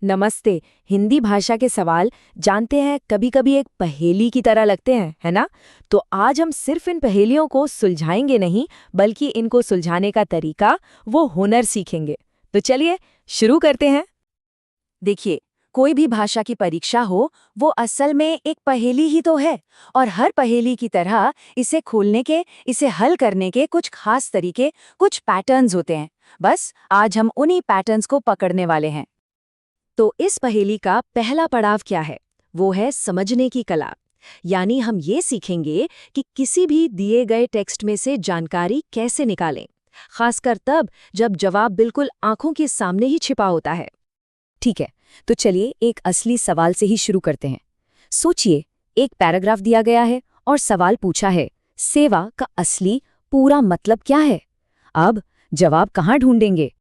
नमस्ते। हिंदी भाषा के सवाल जानते हैं कभी कभी एक पहेली की तरह लगते हैं, है ना? तो आज हम सिर्फ इन पहेलियों को सुलझाएंगे नहीं, बल्कि इनको सुलझाने का तरीका, वो हुनर सीखेंगे। तो चलिए शुरू करते हैं। देखिए, कोई भी भाषा की परीक्षा हो, वो असल में एक पहेली ही तो है। और हर पहेली की तरह इसे खोलने के, इसे हल करने के कुछ खास तरीके, कुछ पैटर्न्स होते हैं। बस आज हम उन्हीं पैटर्न्स को पकड़ने वाले हैं। तो इस पहेली का पहला पड़ाव क्या है? वो है समझने की कला। यानी हम ये सीखेंगे कि किसी भी दिए गए टेक्स्ट में से जानकारी कैसे निकालें, खासकर तब जब जवाब बिल्कुल आंखों के सामने ही छिपा होता है। ठीक है, तो चलिए एक असली सवाल से ही शुरू करते हैं। सोचिए, एक पैराग्राफ दिया गया है और सवाल पूछा है, सेवा का असली पूरा मतलब क्या है? अब जवाब कहाँ ढूंढेंगे?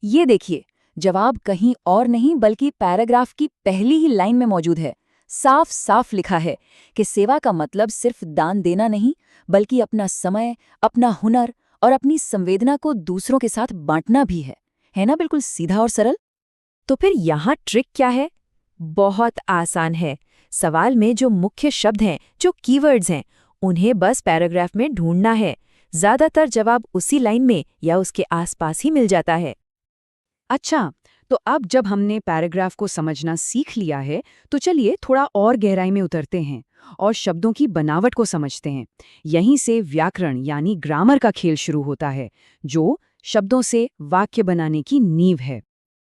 ये देखिए, जवाब कहीं और नहीं बल्कि पैराग्राफ की पहली ही लाइन में मौजूद है। साफ साफ लिखा है कि सेवा का मतलब सिर्फ दान देना नहीं, बल्कि अपना समय, अपना हुनर और अपनी संवेदना को दूसरों के साथ बांटना भी है। है ना, बिल्कुल सीधा और सरल। तो फिर यहाँ ट्रिक क्या है? बहुत आसान है। सवाल में जो मुख्य शब्द हैं, जो कीवर्ड्स हैं, उन्हें बस पैराग्राफ में ढूंढना है। ज्यादातर जवाब उसी लाइन में या उसके आसपास ही मिल जाता है। अच्छा, तो अब जब हमने पैराग्राफ को समझना सीख लिया है, तो चलिए थोड़ा और गहराई में उतरते हैं और शब्दों की बनावट को समझते हैं। यहीं से व्याकरण यानी ग्रामर का खेल शुरू होता है, जो शब्दों से वाक्य बनाने की नींव है।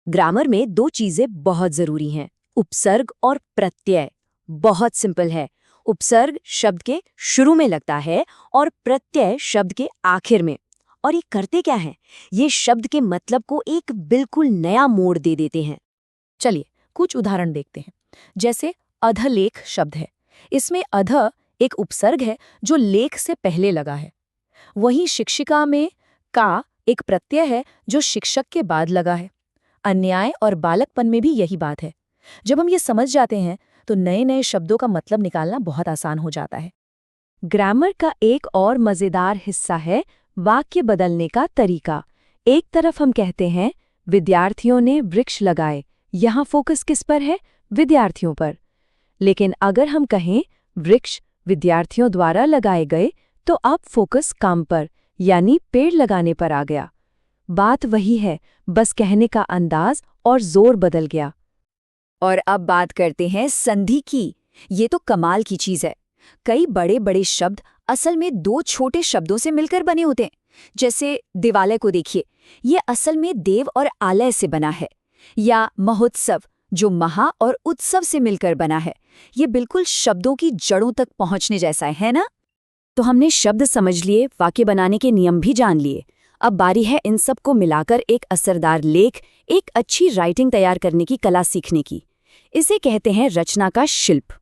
ग्रामर में दो चीजें बहुत जरूरी हैं, उपसर्ग और प्रत्यय। बहुत सिंपल है। उपसर्ग शब्द के शुरू में लगता है और प्रत्यय शब्द के आखिर में। और ये करते क्या हैं? ये शब्द के मतलब को एक बिल्कुल नया मोड़ दे देते हैं। चलिए कुछ उदाहरण देखते हैं। जैसे अधलेख शब्द है। इसमें अध एक उपसर्ग है जो लेख से पहले लगा है। वहीं शिक्षिका में का एक प्रत्यय है जो शिक्षक के बाद लगा है। अन्याय और बालकपन में भी यही बात है। जब हम ये समझ जाते हैं तो नए नए शब्दों का मतलब निकालना बहुत आसान हो जाता है। ग्रामर का एक और मजेदार हिस्सा है वाक्य बदलने का तरीका। एक तरफ हम कहते हैं विद्यार्थियों ने वृक्ष लगाए, यहाँ फोकस किस पर है? विद्यार्थियों पर। लेकिन अगर हम कहें वृक्ष विद्यार्थियों द्वारा लगाए गए, तो अब फोकस काम पर यानी पेड़ लगाने पर आ गया। बात वही है, बस कहने का अंदाज और जोर बदल गया। और अब बात करते हैं संधि की। ये तो कमाल की चीज है। कई बड़े बड़े शब्द असल में दो छोटे शब्दों से मिलकर बने होते हैं। जैसे दिवालय को देखिए, ये असल में देव और आलय से बना है। या महोत्सव, जो महा और उत्सव से मिलकर बना है। ये बिल्कुल शब्दों की जड़ों तक पहुंचने जैसा है ना? तो हमने शब्द समझ लिए, वाक्य बनाने के नियम भी जान लिए। अब बारी है इन सब को मिलाकर एक असरदार लेख, एक अच्छी राइटिंग तैयार करने की कला सीखने की। इसे कहते हैं रचना का शिल्प।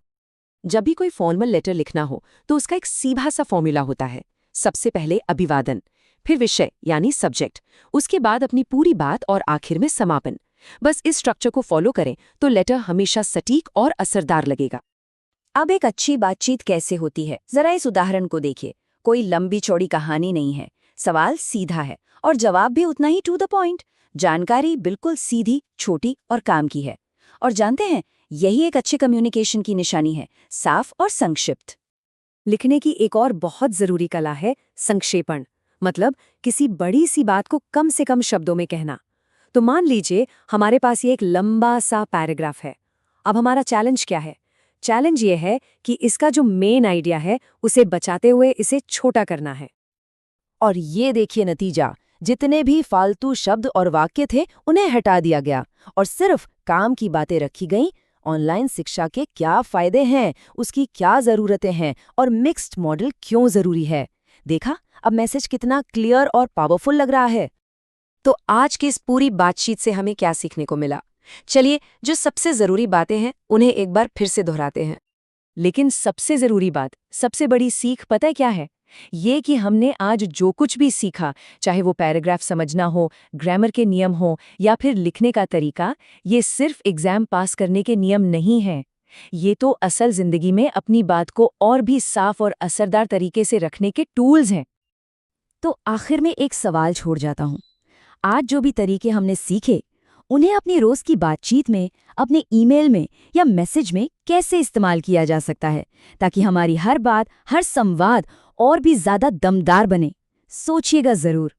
जब भी कोई फॉर्मल लेटर लिखना हो तो उसका एक सीधा सा फॉर्मूला होता है। सबसे पहले अभिवादन, फिर विषय यानी सब्जेक्ट, उसके बाद अपनी पूरी बात और आखिर में समापन। बस इस स्ट्रक्चर को फॉलो करें तो लेटर हमेशा सटीक और असरदार लगेगा। अब एक अच्छी बातचीत कैसे होती है, जरा इस उदाहरण को देखिए। कोई लंबी चौड़ी कहानी नहीं है, सवाल सीधा है और जवाब भी उतना ही टू द पॉइंट। जानकारी बिल्कुल सीधी, छोटी और काम की है। और जानते हैं, यही एक अच्छे कम्युनिकेशन की निशानी है, साफ और संक्षिप्त। लिखने की एक और बहुत जरूरी कला है संक्षेपण, मतलब किसी बड़ी सी बात को कम से कम शब्दों में कहना। तो मान लीजिए हमारे पास ये एक लंबा सा पैराग्राफ है। अब हमारा चैलेंज क्या है? चैलेंज ये है कि इसका जो मेन आइडिया है उसे बचाते हुए इसे छोटा करना है। और ये देखिए नतीजा, जितने भी फालतू शब्द और वाक्य थे उन्हें हटा दिया गया और सिर्फ काम की बातें रखी गईं। ऑनलाइन शिक्षा के क्या फायदे हैं, उसकी क्या जरूरतें हैं और मिक्स्ड मॉडल क्यों जरूरी है। देखा, अब मैसेज कितना क्लियर और पावरफुल लग रहा है। तो आज की इस पूरी बातचीत से हमें क्या सीखने को मिला? चलिए, जो सबसे जरूरी बातें हैं उन्हें एक बार फिर से दोहराते हैं। लेकिन सबसे जरूरी बात, सबसे बड़ी सीख पता है क्या है? ये कि हमने आज जो कुछ भी सीखा, चाहे वो पैराग्राफ समझना हो, ग्रामर के नियम हो या फिर लिखने का तरीका, ये सिर्फ एग्जाम पास करने के नियम नहीं हैं। ये तो असल जिंदगी में अपनी बात को और भी साफ और असरदार तरीके से रखने के टूल्स हैं। तो आखिर में एक सवाल छोड़ जाता हूँ। आज जो भी तरीके हमने सीखे, उन्हें अपनी रोज की बातचीत में, अपने ईमेल में या मैसेज में कैसे इस्तेमाल किया जा सकता है, ताकि हमारी हर बात, हर संवाद और भी ज्यादा दमदार बने। सोचिएगा जरूर।